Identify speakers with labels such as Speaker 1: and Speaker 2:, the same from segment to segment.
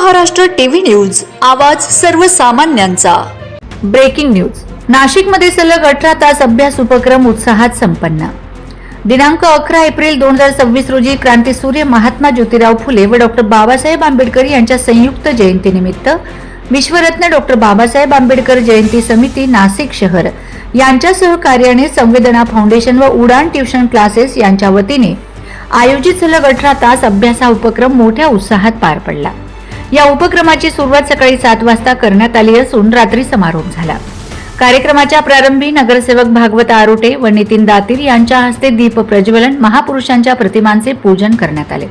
Speaker 1: Maharashtra TV news, आवाज सर्वसामान्यांचा। Breaking news. नाशिकमध्ये सलग 18 तास अभ्यास उपक्रम उत्साहात संपन्न। दिनांक 11 एप्रिल 2026 रोजी क्रांतीसूर्य महात्मा ज्योतिराव फुले व डॉक्टर बाबासाहेब आंबेडकर यांच्या संयुक्त जयंतीनिमित्त विश्वरत्न डॉक्टर बाबासाहेब आंबेडकर जयंती समिती नाशिक शहर यांच्या सहकार्याने संवेदना फाउंडेशन व उडान ट्यूशन क्लासेस यांच्या वतीने आयोजित सलग 18 तास अभ्यास हा उपक्रम मोठ्या उत्साहात पार पडला। या उपक्रमाची सुरुवात सकाळी 7 वाजता करण्यात आली असून रात्री समारोप झाला। कार्यक्रमाच्या प्रारंभी नगरसेवक भागवत आरोटे व नितीन दातीर यांच्या हस्ते दीप प्रज्वलन, महापुरुषांच्या प्रतिमांचे पूजन करण्यात आले।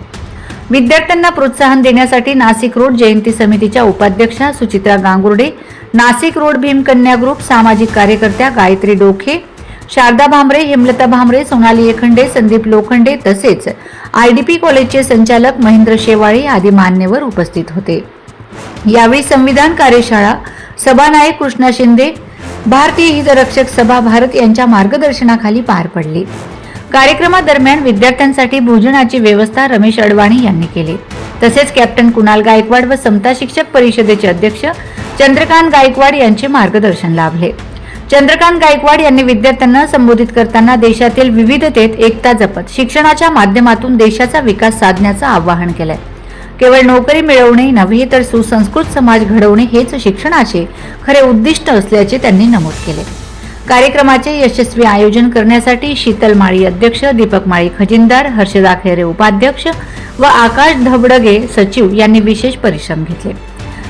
Speaker 1: विद्यार्थ्यांना प्रोत्साहन देण्यासाठी नाशिक रोड जयंती समितीच्या उपाध्यक्षा सुचित्रा गांगुर्डे, नाशिक रोड भीमकन्या ग्रुप सामाजिक कार्यकर्त्या गायत्री डोखे, शारदा भामरे, हेमलता भामरे, सोनाली एखंडे, संदीप लोखंडे तसेच आयडीपी कॉलेजचे संचालक महेंद्र शेवाळे आदी मान्यवर उपस्थित होते। यावेळी संविधान कार्यशाळा सभानायक कृष्णा शिंदे, भारतीय हितरक्षक सभा भारत यांच्या मार्गदर्शनाखाली पार पडली। कार्यक्रमादरम्यान विद्यार्थ्यांसाठी भोजनाची व्यवस्था रमेश अडवाणी यांनी केली। तसेच कॅप्टन कुणाल गायकवाड व समता शिक्षक परिषदेचे अध्यक्ष चंद्रकांत गायकवाड यांचे मार्गदर्शन लाभले। चंद्रकांत गायकवाड यांनी विद्यार्थ्यांना संबोधित करताना देशातील विविधतेत एकता जपत शिक्षणाच्या माध्यमातून देशाचा विकास साधण्याचं आवाहन केलंय। केवळ नोकरी मिळवणे नव्हे तर सुसंस्कृत समाज घडवणे हेच शिक्षणाचे खरे उद्दिष्ट असल्याचे त्यांनी नमूद केले। कार्यक्रमाचे यशस्वी आयोजन करण्यासाठी शीतल माळी अध्यक्ष, दीपक माळी खजिनदार, हर्षदा खैरे उपाध्यक्ष व आकाश धबडगे सचिव यांनी विशेष परिश्रम घेतले।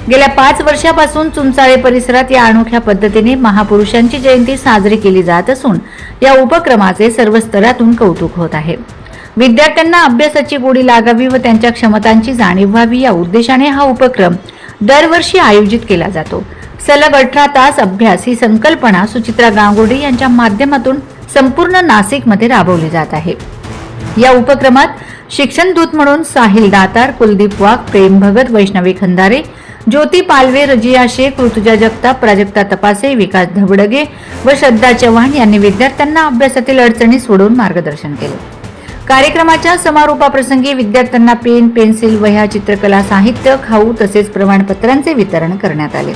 Speaker 1: गेल्या 5 वर्षापासून चुंचाळे परिसरात या अनोख्या पद्धतीने महापुरुषांची जयंती साजरी केली जात असून या उपक्रमाचे सर्व स्तरातून कौतुक होत आहे। विद्यार्थ्यांना अभ्यासाची गोडी लागावी व त्यांच्या क्षमतांची जाणीव व्हावी या उद्देशाने हा उपक्रम दरवर्षी आयोजित केला जातो। सलग 18 तास अभ्यास ही संकल्पना सुचित्रा गांगुर्डे यांच्या माध्यमातून संपूर्ण नाशिकमध्ये राबवली जात आहे। या उपक्रमात शिक्षण दूत म्हणून साहिल दातार, कुलदीप वाघ, प्रेम भगत, वैष्णवी खंदारे, ज्योती पालवे, रजिया शेख, ऋतुजा जगताप, प्राजक्ता तपासे, विकास धबडगे व श्रद्धा चव्हाण यांनी विद्यार्थ्यांना अभ्यासातील अडचणी सोडवून मार्गदर्शन केले। कार्यक्रमाच्या समारोपाप्रसंगी विद्यार्थ्यांना पेन, पेन्सिल, वह्या, चित्रकला साहित्य, खाऊ तसेच प्रमाणपत्रांचे वितरण करण्यात आले।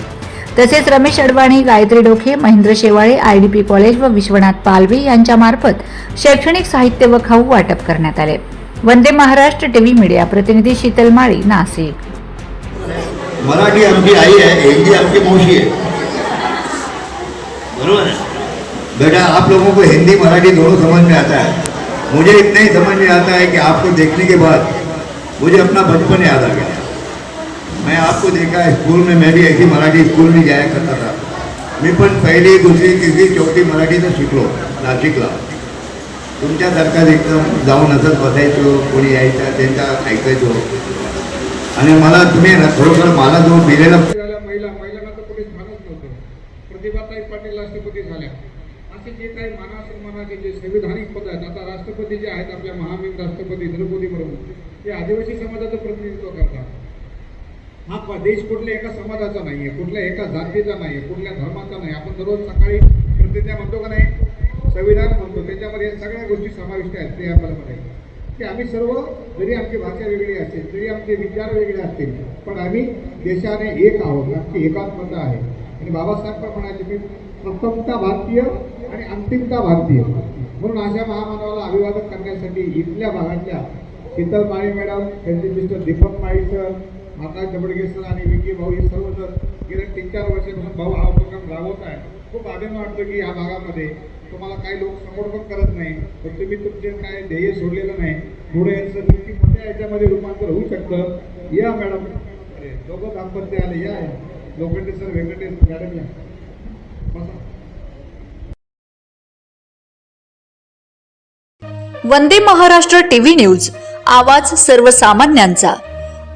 Speaker 1: तसेच रमेश अडवाणी, गायत्री डोखे, महेंद्र शेवाळे, आयडीपी कॉलेज व विश्वनाथ पालवे यांच्या मार्फत शैक्षणिक साहित्य व खाऊ वाटप करण्यात आले। वंदे महाराष्ट्र टीव्ही मीडिया प्रतिनिधी शीतल माळी, नाशिक।
Speaker 2: मराठी आमची आई है, हिंदी आपकी मौसी है, बरोबर है बेटा। आप लोगों को हिंदी मराठी दोनों समझ में आता है। मुझे इतना ही समझ में आता है कि आपको देखने के बाद मुझे अपना बचपन याद आ गया। मैं आपको देखा है स्कूल में, मैं भी ऐसी मराठी स्कूल में जाया करता था। मी पण पहिली, दुसरी, तिसरी, चौथी मराठी तर शिकलो नाशिकला। तुमच्यासारखा एकदम जाऊन असंच बसायचो, कोणी यायचं त्यांचा ऐकायचो। आणि मला तुम्ही खरोखर मला जो दिलेला
Speaker 3: महिलांना तर कोणीच मानत नव्हतं। प्रतिभाताई पाटील राष्ट्रपती झाल्या, असे जे काही मानाचे जे संविधानिक पद आहेत, आता राष्ट्रपती जे आहेत आपल्या महामहिम राष्ट्रपती द्रौपदी मुर्मू, ते आदिवासी समाजाचं प्रतिनिधित्व करतात। हा देश कुठल्या एका समाजाचा नाहीये, कुठल्या एका जातीचा नाहीये, कुठल्या धर्माचा नाही। आपण दररोज सकाळी प्रतिज्ञा म्हणतो का नाही, संविधान म्हणतो, त्याच्यामध्ये सगळ्या गोष्टी समाविष्ट आहेत। ते आपल्यामध्ये की आम्ही सर्व, जरी आमची भाषा वेगळी असेल, जरी आमचे विचार वेगळे असतील, पण आम्ही देशाने एक आहोत, आमची एकात्मता आहे। आणि बाबासाहेब पण म्हणायचे की प्रथमता भारतीय आणि अंतिमता भारतीय। म्हणून अशा महामानवाला अभिवादन करण्यासाठी इथल्या भागातल्या शीतल माळी मॅडम, त्यांचे मिस्टर दीपक माळी सर, आकाश धबडगे सर आणि विकी भाऊ हे सर्व जर गेल्या 3-4 वर्षापासून भाऊ हा उपक्रम राबवत आहे। खूप अभिमान वाटतं की या भागामध्ये तुम्हाला काही लोक सपोर्ट पण करत नाही, तर तुम्ही तुमचे काय ध्येय सोडलेलं नाही। पुढे यांचं नक्की मोठ्या याच्यामध्ये रूपांतर होऊ शकतं। या मॅडम, दोघं दाम्पत्य आले, या लोखंडे सर, वेंकटे मॅडम या बसा।
Speaker 1: वंदे महाराष्ट्र टीव्ही न्यूज, आवाज सर्वसामान्यांचा।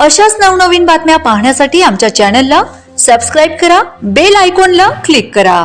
Speaker 1: अशाच नवनवीन बातम्या पाहण्यासाठी आमच्या चॅनलला सबस्क्राईब करा, बेल आयकॉनला क्लिक करा।